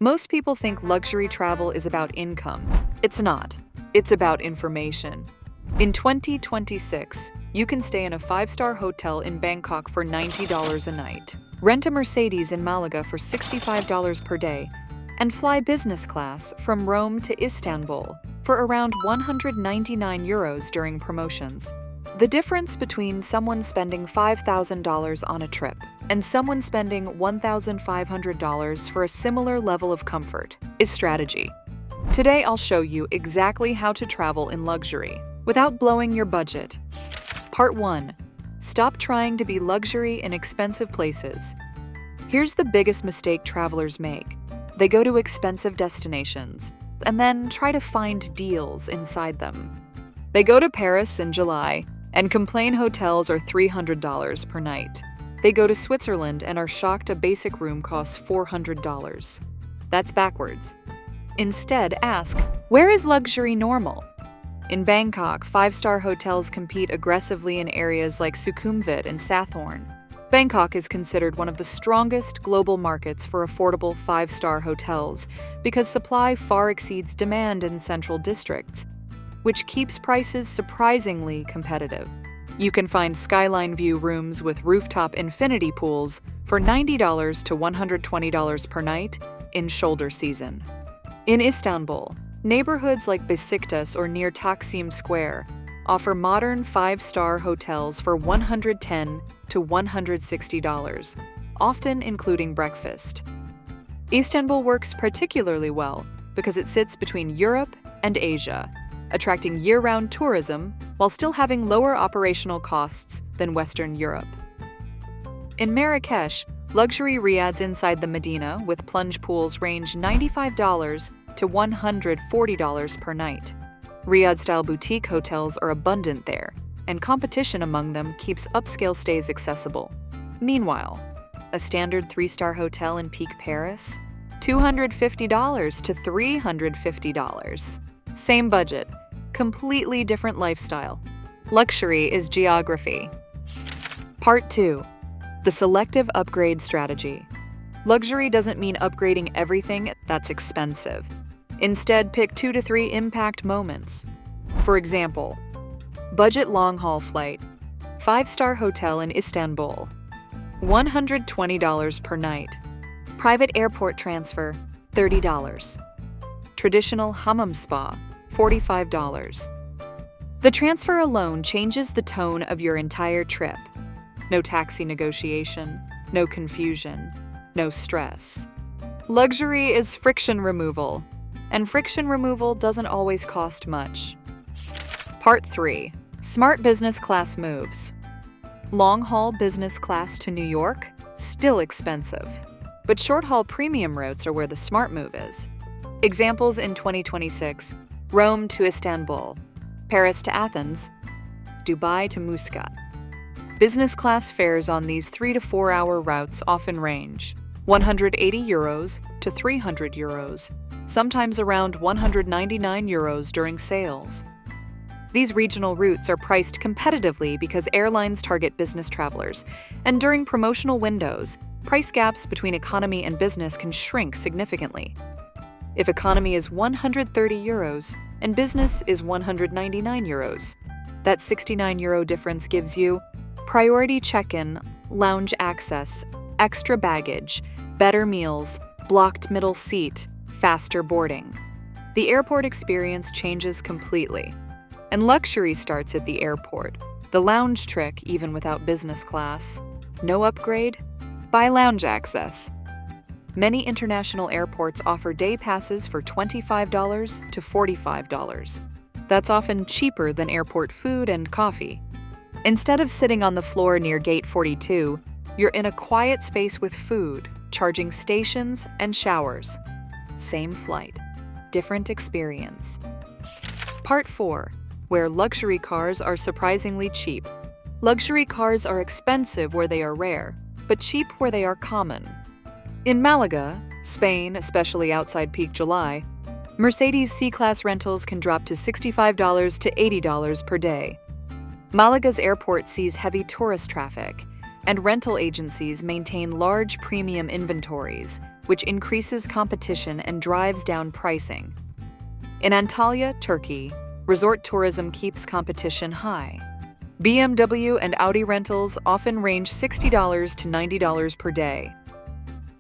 Most people think luxury travel is about income. It's not. It's about information. In 2026, you can stay in a 5-star hotel in Bangkok for $90 a night, rent a Mercedes in Malaga for $65 per day, and fly business class from Rome to Istanbul for around €199 during promotions. The difference between someone spending $5,000 on a trip and someone spending $1,500 for a similar level of comfort is strategy. Today I'll show you exactly how to travel in luxury without blowing your budget. Part 1. Stop trying to be luxury in expensive places. Here's the biggest mistake travelers make. They go to expensive destinations and then try to find deals inside them. They go to Paris in July and complain hotels are $300 per night. They go to Switzerland and are shocked a basic room costs $400. That's backwards. Instead, ask, where is luxury normal? In Bangkok, 5-star hotels compete aggressively in areas like Sukhumvit and Sathorn. Bangkok is considered one of the strongest global markets for affordable 5-star hotels because supply far exceeds demand in central districts, which keeps prices surprisingly competitive. You can find skyline view rooms with rooftop infinity pools for $90 to $120 per night in shoulder season. In Istanbul, neighborhoods like Besiktas or near Taksim Square offer modern 5-star hotels for $110 to $160, often including breakfast. Istanbul works particularly well because it sits between Europe and Asia, attracting year-round tourism while still having lower operational costs than Western Europe. In Marrakech, luxury riads inside the Medina with plunge pools range $95 to $140 per night. Riad-style boutique hotels are abundant there, and competition among them keeps upscale stays accessible. Meanwhile, a standard 3-star hotel in peak Paris? $250 to $350. Same budget, completely different lifestyle. Luxury is geography. Part 2. The selective upgrade strategy. Luxury doesn't mean upgrading everything that's expensive. Instead, pick 2 to 3 impact moments. For example, budget long-haul flight, 5-star hotel in Istanbul, $120 per night. Private airport transfer, $30. Traditional hammam spa, $45. The transfer alone changes the tone of your entire trip. No taxi negotiation, no confusion, no stress. Luxury is friction removal, and friction removal doesn't always cost much. Part 3. Smart business class moves. Long-haul business class to New York? Still expensive. But short-haul premium routes are where the smart move is. Examples in 2026, Rome to Istanbul, Paris to Athens, Dubai to Muscat. Business class fares on these 3 to 4 hour routes often range €180 to €300, sometimes around €199 during sales. These regional routes are priced competitively because airlines target business travelers, and during promotional windows, price gaps between economy and business can shrink significantly. If economy is €130 and business is €199, that €69 difference gives you priority check-in, lounge access, extra baggage, better meals, blocked middle seat, faster boarding. The airport experience changes completely. And luxury starts at the airport. The lounge trick, even without business class. No upgrade? Buy lounge access. Many international airports offer day passes for $25 to $45. That's often cheaper than airport food and coffee. Instead of sitting on the floor near Gate 42, you're in a quiet space with food, charging stations, and showers. Same flight, different experience. Part 4. Where luxury cars are surprisingly cheap. Luxury cars are expensive where they are rare, but cheap where they are common. In Malaga, Spain, especially outside peak July, Mercedes C-Class rentals can drop to $65 to $80 per day. Malaga's airport sees heavy tourist traffic, and rental agencies maintain large premium inventories, which increases competition and drives down pricing. In Antalya, Turkey, resort tourism keeps competition high. BMW and Audi rentals often range $60 to $90 per day.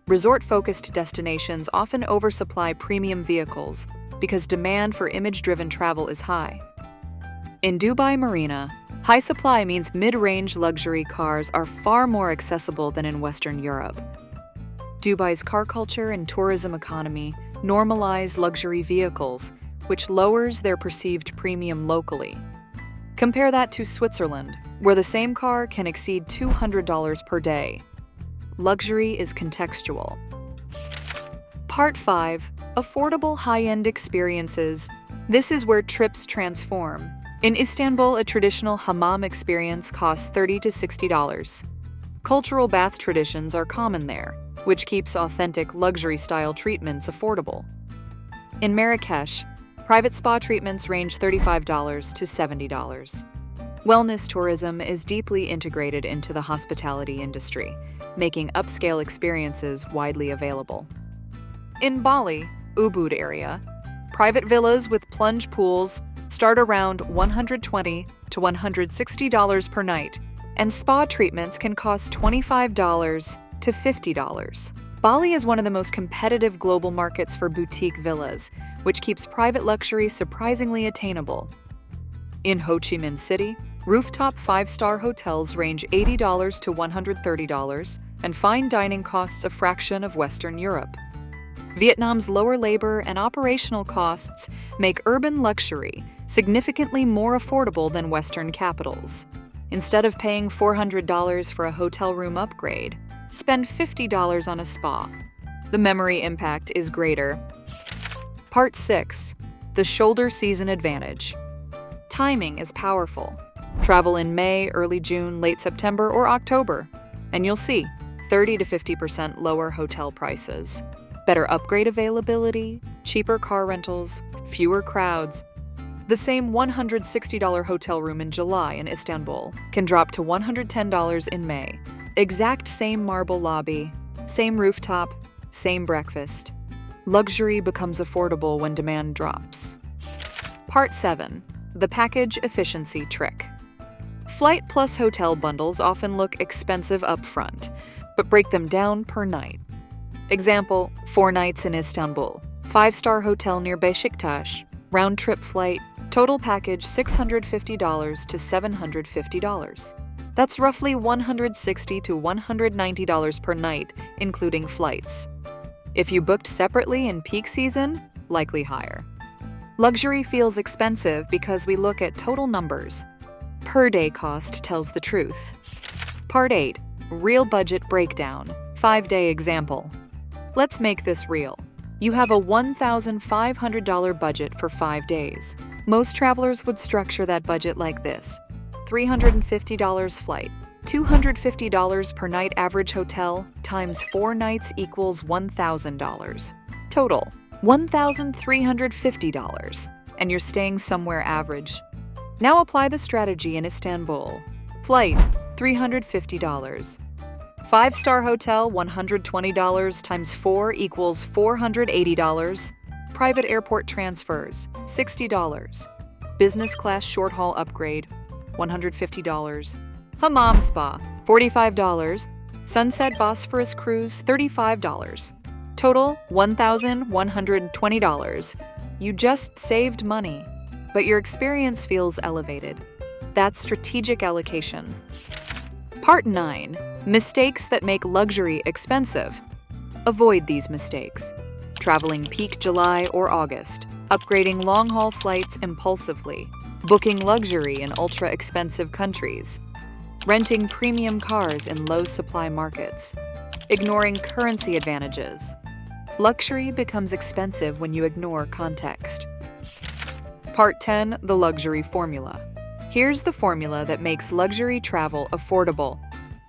Resort-focused destinations often oversupply premium vehicles because demand for image-driven travel is high. In Dubai Marina, high supply means mid-range luxury cars are far more accessible than in Western Europe. Dubai's car culture and tourism economy normalize luxury vehicles, which lowers their perceived premium locally. Compare that to Switzerland, where the same car can exceed $200 per day. Luxury is contextual. Part 5. Affordable high-end experiences. This is where trips transform. In Istanbul, a traditional hammam experience costs $30 to $60. Cultural bath traditions are common there, which keeps authentic luxury-style treatments affordable. In Marrakech, private spa treatments range $35 to $70. Wellness tourism is deeply integrated into the hospitality industry, making upscale experiences widely available. In Bali, Ubud area, private villas with plunge pools start around $120 to $160 per night, and spa treatments can cost $25 to $50. Bali is one of the most competitive global markets for boutique villas, which keeps private luxury surprisingly attainable. In Ho Chi Minh City, rooftop 5-star hotels range $80 to $130, and fine dining costs a fraction of Western Europe. Vietnam's lower labor and operational costs make urban luxury significantly more affordable than Western capitals. Instead of paying $400 for a hotel room upgrade, spend $50 on a spa. The memory impact is greater. Part 6. The shoulder season advantage. Timing is powerful. Travel in May, early June, late September, or October, and you'll see 30 to 50% lower hotel prices, better upgrade availability, cheaper car rentals, fewer crowds. The same $160 hotel room in July in Istanbul can drop to $110 in May. Exact same marble lobby, same rooftop, same breakfast. Luxury becomes affordable when demand drops. Part 7. The package efficiency trick. Flight plus hotel bundles often look expensive upfront, but break them down per night. Example, 4 nights in Istanbul, 5-star hotel near Beşiktaş, round-trip flight, total package $650 to $750. That's roughly $160 to $190 per night, including flights. If you booked separately in peak season, likely higher. Luxury feels expensive because we look at total numbers. Per day cost tells the truth. Part 8. Real budget breakdown. 5-day example. Let's make this real. You have a $1,500 budget for 5 days. Most travelers would structure that budget like this: $350 flight, $250 per night average hotel, times 4 nights equals $1,000. Total, $1,350, and you're staying somewhere average. Now apply the strategy in Istanbul. Flight, $350. 5-star hotel, $120 times 4 equals $480. Private airport transfers, $60. Business class short haul upgrade, $150. Hammam spa, $45. Sunset Bosphorus cruise, $35. Total, $1,120. You just saved money, but your experience feels elevated. That's strategic allocation. Part 9. Mistakes that make luxury expensive. Avoid these mistakes. Traveling peak July or August, upgrading long-haul flights impulsively, booking luxury in ultra-expensive countries, renting premium cars in low-supply markets, ignoring currency advantages. Luxury becomes expensive when you ignore context. Part 10. The luxury formula. Here's the formula that makes luxury travel affordable.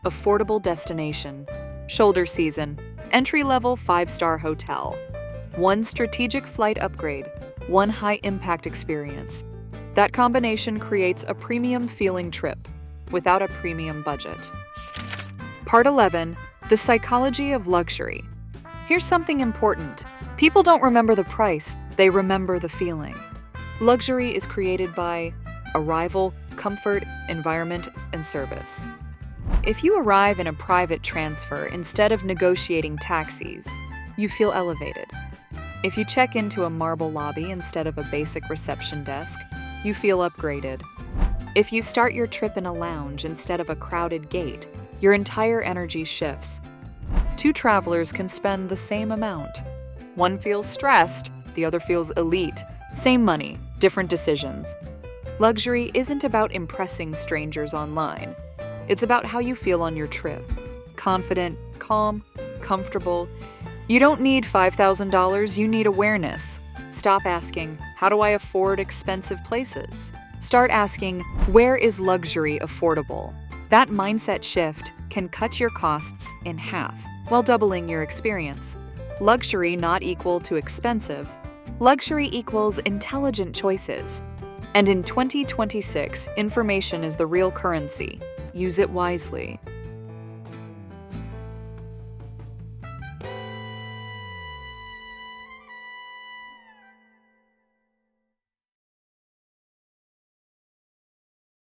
Affordable destination, shoulder season, entry-level 5-star hotel, 1 strategic flight upgrade, 1 high-impact experience. That combination creates a premium-feeling trip without a premium budget. Part 11. The psychology of luxury. Here's something important. People don't remember the price, they remember the feeling. Luxury is created by arrival, comfort, environment, and service. If you arrive in a private transfer instead of negotiating taxis, you feel elevated. If you check into a marble lobby instead of a basic reception desk, you feel upgraded. If you start your trip in a lounge instead of a crowded gate, your entire energy shifts. Two travelers can spend the same amount. One feels stressed, the other feels elite. Same money, different decisions. Luxury isn't about impressing strangers online. It's about how you feel on your trip. Confident, calm, comfortable. You don't need $5,000, you need awareness. Stop asking, how do I afford expensive places? Start asking, where is luxury affordable? That mindset shift can cut your costs in half while doubling your experience. Luxury not equal to expensive. Luxury equals intelligent choices. And in 2026, information is the real currency. Use it wisely.